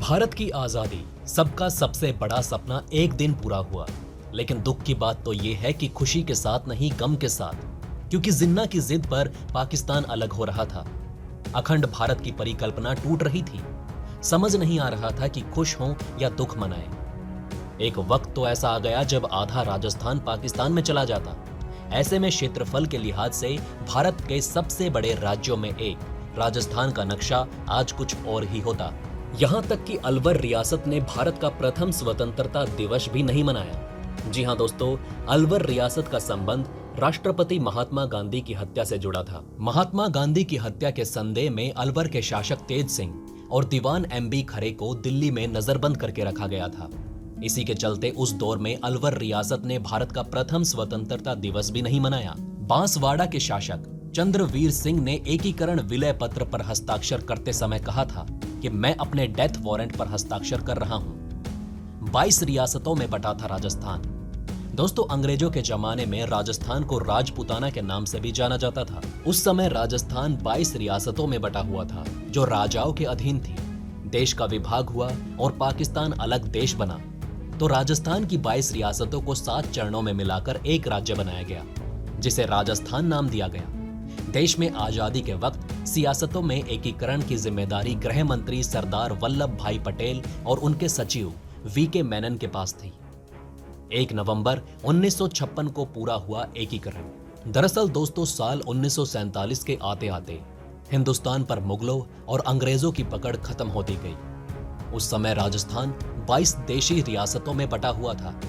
भारत की आजादी सबका सबसे बड़ा सपना एक दिन पूरा हुआ। लेकिन दुख की बात तो यह है कि खुशी के साथ नहीं, गम के साथ, क्योंकि जिन्ना की जिद पर पाकिस्तान अलग हो रहा था। अखंड भारत की परिकल्पना टूट रही थी। समझ नहीं आ रहा था कि खुश हों या दुख मनाएं। एक वक्त तो ऐसा आ गया जब आधा राजस्थान पाकिस्तान में चला जाता। ऐसे में क्षेत्रफल के लिहाज से भारत के सबसे बड़े राज्यों में एक राजस्थान का नक्शा आज कुछ और ही होता। यहां तक कि अलवर रियासत ने भारत का प्रथम स्वतंत्रता दिवस भी नहीं मनाया। जी हां दोस्तों, अलवर रियासत का संबंध राष्ट्रपति महात्मा गांधी की हत्या से जुड़ा था। महात्मा गांधी की हत्या के संदेह में अलवर के शासक तेज सिंह और दीवान एमबी खरे को दिल्ली में नजरबंद करके रखा गया था। इसी के चलते उस दौर में अलवर रियासत ने भारत का प्रथम स्वतंत्रता दिवस भी नहीं मनाया। बांसवाड़ा के शासक चंद्रवीर सिंह ने एकीकरण विलय पत्र पर हस्ताक्षर करते समय कहा था कि मैं अपने डेथ वारंट पर हस्ताक्षर कर रहा हूं। 22 रियासतों में बटा था राजस्थान। दोस्तों, अंग्रेजों के जमाने में राजस्थान को राजपुताना के नाम से भी जाना जाता था। उस समय राजस्थान 22 रियासतों में बटा हुआ था जो राजाओं के अधीन थी। देश का विभाग हुआ और पाकिस्तान अलग देश बना तो राजस्थान की 22 रियासतों को 7 चरणों में मिलाकर एक राज्य बनाया गया, जिसे राजस्थान नाम दिया गया। देश में आजादी के वक्त सियासतों में एकीकरण की जिम्मेदारी गृह मंत्री सरदार वल्लभ भाई पटेल और उनके सचिव वीके मेनन के पास थी। 1 नवंबर 1956 को पूरा हुआ एकीकरण। दरअसल दोस्तों, साल 1947 के आते आते हिंदुस्तान पर मुगलों और अंग्रेजों की पकड़ खत्म होती गई। उस समय राजस्थान 22 देशी रियासतों में बटा हुआ था।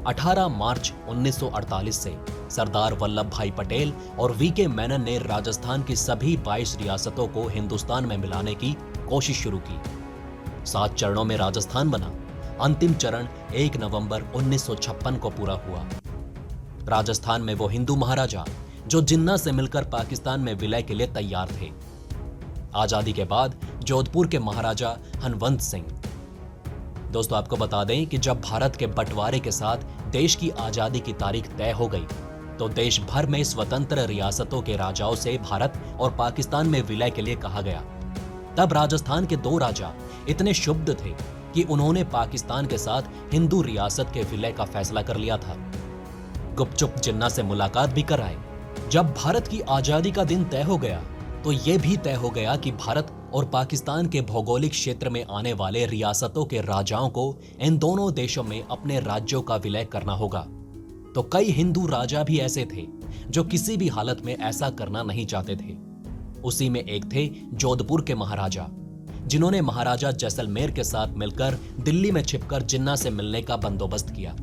18 मार्च 1948 से सरदार वल्लभ भाई पटेल और वीके मेनन ने राजस्थान की सभी 22 रियासतों को हिंदुस्तान में मिलाने की कोशिश शुरू की। 7 चरणों में राजस्थान बना। अंतिम चरण 1 नवंबर 1956 को पूरा हुआ। राजस्थान में वो हिंदू महाराजा जो जिन्ना से मिलकर पाकिस्तान में विलय के लिए तैयार थे। आजादी के बाद जोधपुर के महाराजा हनवंत सिंह। दोस्तों, आपको बता दें कि जब भारत के बंटवारे के साथ देश की आजादी की तारीख तय हो गई तो देश भर में स्वतंत्र रियासतों के राजाओं से भारत और पाकिस्तान में विलय के लिए कहा गया। तब राजस्थान के 2 राजा इतने क्षुब्ध थे कि उन्होंने पाकिस्तान के साथ हिंदू रियासत के विलय का फैसला कर लिया था। गुपचुप जिन्ना से मुलाकात भी कराए। जब भारत की आजादी का दिन तय हो गया तो यह भी तय हो गया कि भारत और पाकिस्तान के भौगोलिक क्षेत्र में आने वाले रियासतों के राजाओं को इन दोनों देशों में अपने राज्यों का विलय करना होगा। तो कई हिंदू राजा भी ऐसे थे जो किसी भी हालत में ऐसा करना नहीं चाहते थे। उसी में एक थे जोधपुर के महाराजा, जिन्होंने महाराजा जैसलमेर के साथ मिलकर दिल्ली में छिपकर जिन्ना से मिलने का बंदोबस्त किया।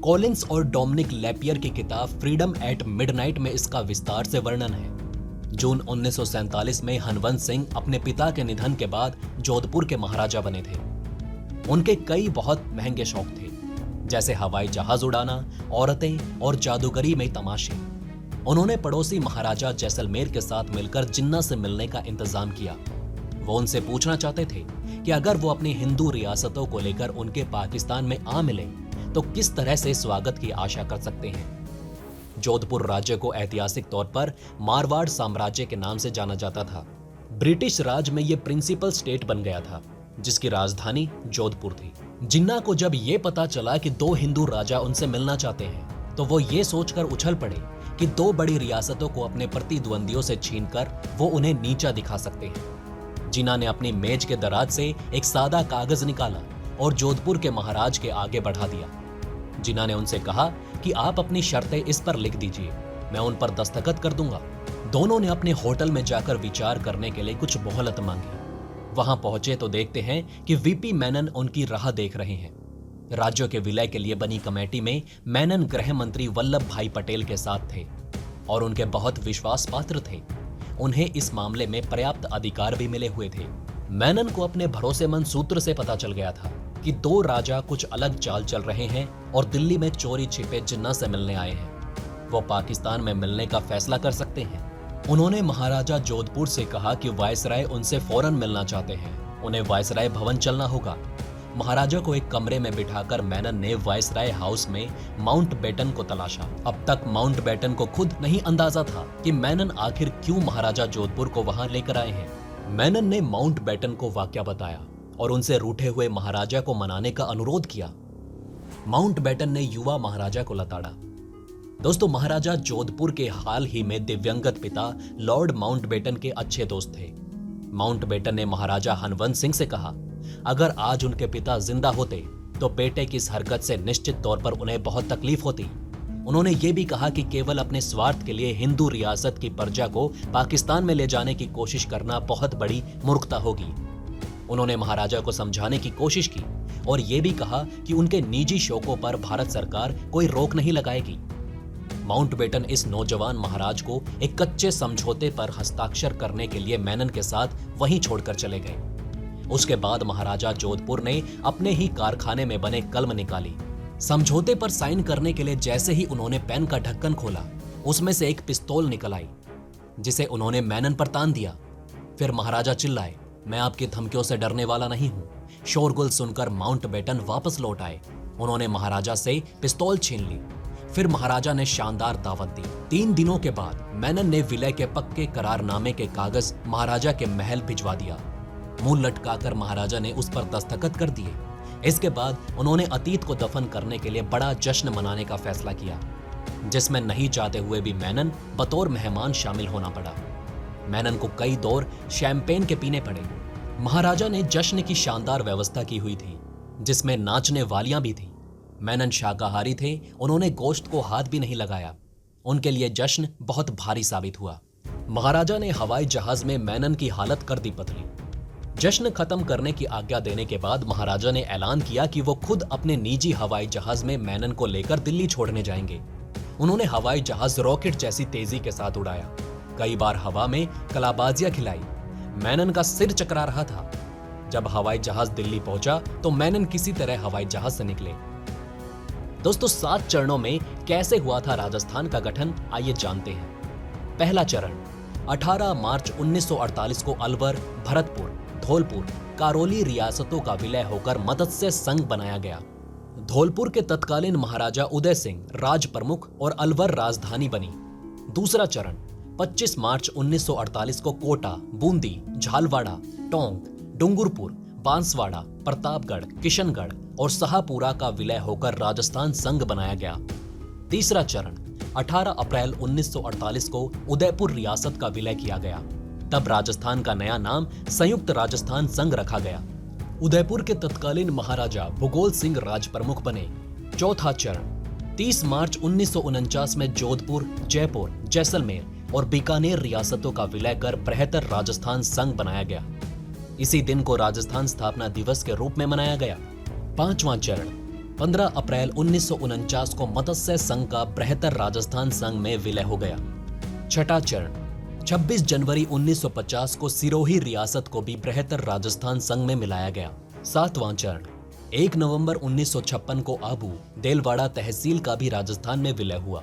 कॉलिंस और डोमिनिक लेपियर की किताब फ्रीडम एट मिडनाइट में इसका विस्तार से वर्णन है। जून 1947 में हनवंत सिंह अपने पिता के निधन के बाद जोधपुर के महाराजा बने थे। उनके कई बहुत महंगे शौक थे, जैसे हवाई जहाज उड़ाना, औरतें और जादूगरी में तमाशे। उन्होंने पड़ोसी महाराजा जैसलमेर के साथ मिलकर जिन्ना से मिलने का इंतजाम किया। वो उनसे पूछना चाहते थे कि अगर वो अपनी हिंदू रियासतों को लेकर उनके पाकिस्तान में आ मिले तो किस तरह से स्वागत की आशा कर सकते हैं। जोधपुर राज्य को ऐतिहासिक तौर पर मारवाड़ साम्राज्य के नाम से जाना जाता था। ब्रिटिश राज में यह प्रिंसिपल स्टेट बन गया था, जिसकी राजधानी जोधपुर थी। जिन्ना को जब यह पता चला कि 2 हिंदू राजा उनसे मिलना चाहते हैं तो वो ये सोचकर उछल पड़े कि 2 बड़ी रियासतों को अपने प्रतिद्वंदियों से छीनकर वो उन्हें नीचा दिखा सकते हैं। जिन्ना ने अपनी मेज के दराज से एक सादा कागज निकाला और जोधपुर के महाराज के आगे बढ़ा दिया। जिन्ना ने उनसे कहा कि आप अपनी शर्तें इस पर लिख दीजिए, मैं उन पर दस्तखत कर दूंगा। दोनों ने अपने होटल में जाकर विचार करने के लिए कुछ मोहलत मांगी। वहां पहुंचे तो देखते हैं कि वीपी मेनन उनकी राह देख रहे हैं। राज्यों के विलय के लिए बनी कमेटी में मेनन गृह मंत्री वल्लभ भाई पटेल के साथ थे और उनके बहुत विश्वास पात्र थे। उन्हें इस मामले में पर्याप्त अधिकार भी मिले हुए थे। मेनन को अपने भरोसेमंद सूत्र से पता चल गया था कि 2 राजा कुछ अलग चाल चल रहे हैं और दिल्ली में चोरी छिपे जिन्ना से मिलने आए हैं। वो पाकिस्तान में मिलने का फैसला कर सकते हैं। उन्होंने महाराजा जोधपुर से कहा कि वायसराय उनसे फौरन मिलना चाहते हैं। उन्हें वायसराय भवन चलना होगा। महाराजा को एक कमरे में बिठाकर मेनन ने वायसराय हाउस में माउंटबेटन को तलाशा। अब तक माउंटबेटन को खुद नहीं अंदाजा था कि मेनन आखिर क्यों महाराजा जोधपुर को वहां लेकर आए हैं। मेनन ने माउंटबेटन को वाकया बताया और उनसे रूठे हुए महाराजा को मनाने का अनुरोध किया। माउंटबेटन ने युवा महाराजा को लताड़ा। दोस्तों, महाराजा जोधपुर के हाल ही में दिव्यंगत पिता लॉर्ड माउंटबेटन के अच्छे दोस्त थे। माउंटबेटन ने महाराजा हनवंत सिंह से कहा, अगर आज उनके पिता जिंदा होते तो बेटे की इस हरकत से निश्चित तौर पर उन्हें बहुत तकलीफ होती। उन्होंने ये भी कहा कि केवल अपने स्वार्थ के लिए हिंदू रियासत की प्रजा को पाकिस्तान में ले जाने की कोशिश करना बहुत बड़ी मूर्खता होगी। उन्होंने महाराजा को समझाने की कोशिश की और ये भी कहा कि उनके निजी शौकों पर भारत सरकार कोई रोक नहीं लगाएगी। माउंटबेटन इस नौजवान महाराज को एक कच्चे समझौते पर हस्ताक्षर करने के लिए मेनन के साथ वहीं छोड़कर चले गए। उसके बाद महाराजा जोधपुर ने अपने ही कारखाने में बने कलम निकाली। समझौते पर साइन करने के लिए जैसे ही उन्होंने पेन का ढक्कन खोला, उसमें से एक पिस्तौल निकल आई, जिसे उन्होंने मेनन पर तान दिया। फिर महाराजा चिल्लाए, मैं आपकी धमकियों से डरने वाला नहीं हूं। शोरगुल सुनकर माउंटबेटन वापस लौट आए। उन्होंने महाराजा से पिस्तौल छीन ली। फिर महाराजा ने शानदार दावत दी। 3 दिनों के बाद मेनन ने विलय के पक्के करारनामे के कागज महाराजा के महल भिजवा दिया। मुंह लटकाकर महाराजा ने उस पर दस्तखत कर दिए। इसके बाद उन्होंने अतीत को दफन करने के लिए बड़ा जश्न मनाने का फैसला किया, जिसमें नहीं चाहते हुए भी मेनन बतौर मेहमान शामिल होना पड़ा। मेनन को कई दौर शैंपेन के पीने पड़े। महाराजा ने जश्न की शानदार व्यवस्था की हुई थी, जिसमें नाचने वालियां भी थीं। मेनन शाकाहारी थे, उन्होंने गोश्त को हाथ भी नहीं लगाया। उनके लिए जश्न बहुत भारी साबित हुआ। महाराजा ने हवाई जहाज में मेनन की हालत कर दी पतली। जश्न खत्म करने की आज्ञा देने के बाद महाराजा ने ऐलान किया कि वो खुद अपने निजी हवाई जहाज में मेनन को लेकर दिल्ली छोड़ने जाएंगे। उन्होंने हवाई जहाज रॉकेट जैसी तेजी के साथ उड़ाया। कई बार हवा में कलाबाजियां खिलाई। मेनन का सिर चकरा रहा था। जब हवाई जहाज दिल्ली पहुंचा तो मेनन किसी तरह हवाई जहाज से निकले। दोस्तों, 7 चरणों में कैसे हुआ था राजस्थान का गठन, आइए जानते हैं। पहला चरण 18 मार्च 1948 को अलवर, भरतपुर, धौलपुर, करौली रियासतों का विलय होकर मत्स्य संघ बनाया गया। धौलपुर के तत्कालीन महाराजा उदय सिंह राज प्रमुख और अलवर राजधानी बनी। दूसरा चरण 25 मार्च 1948 को कोटा, बूंदी, झालवाड़ा, टोंक, डूंगरपुर, बांसवाड़ा, प्रतापगढ़, किशनगढ़ और शाहपुरा का विलय होकर राजस्थान संघ बनाया गया। तीसरा चरण 18 अप्रैल 1948 को उदयपुर रियासत का विलय किया गया। तब राजस्थान का नया नाम संयुक्त राजस्थान संघ रखा गया। उदयपुर के तत्कालीन महाराजा भूगोल सिंह राज प्रमुख बने। चौथा चरण 30 मार्च 1949 में जोधपुर, जयपुर, जैसलमेर और बीकानेर रियासतों का विलय कर बृहत्तर राजस्थान संघ बनाया गया। इसी दिन को राजस्थान स्थापना दिवस के रूप में मनाया गया। पांचवां चरण 15 अप्रैल 1949 को मत्स्य संघ का बृहत्तर राजस्थान संघ में विलय हो गया। छठा चरण 26 जनवरी 1950 को सिरोही रियासत को भी बृहत्तर राजस्थान संघ में मिलाया गया। सातवां चरण 1 नवंबर 1956 को आबू, देलवाड़ा तहसील का भी राजस्थान में विलय हुआ।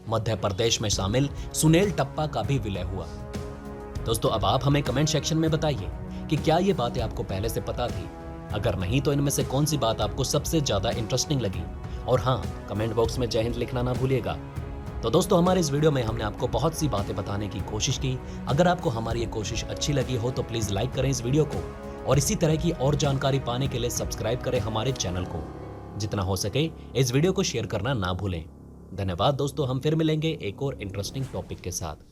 मध्य प्रदेश में शामिल सुनेल टप्पा का भी विलय हुआ। दोस्तों, अब आप हमें कमेंट सेक्शन में बताइए कि क्या ये बातें आपको पहले से पता थी। अगर नहीं तो इनमें से कौन सी बात आपको सबसे ज्यादा इंटरेस्टिंग लगी। और हाँ, कमेंट बॉक्स में जय हिंद लिखना ना भूलिएगा। तो दोस्तों, हमारे इस वीडियो में हमने आपको बहुत सी बातें बताने की कोशिश की। अगर आपको हमारी ये कोशिश अच्छी लगी हो तो प्लीज लाइक करें इस वीडियो को और इसी तरह की और जानकारी पाने के लिए सब्सक्राइब करें हमारे चैनल को। जितना हो सके इस वीडियो को शेयर करना ना भूलें। धन्यवाद दोस्तों, हम फिर मिलेंगे एक और इंटरेस्टिंग टॉपिक के साथ।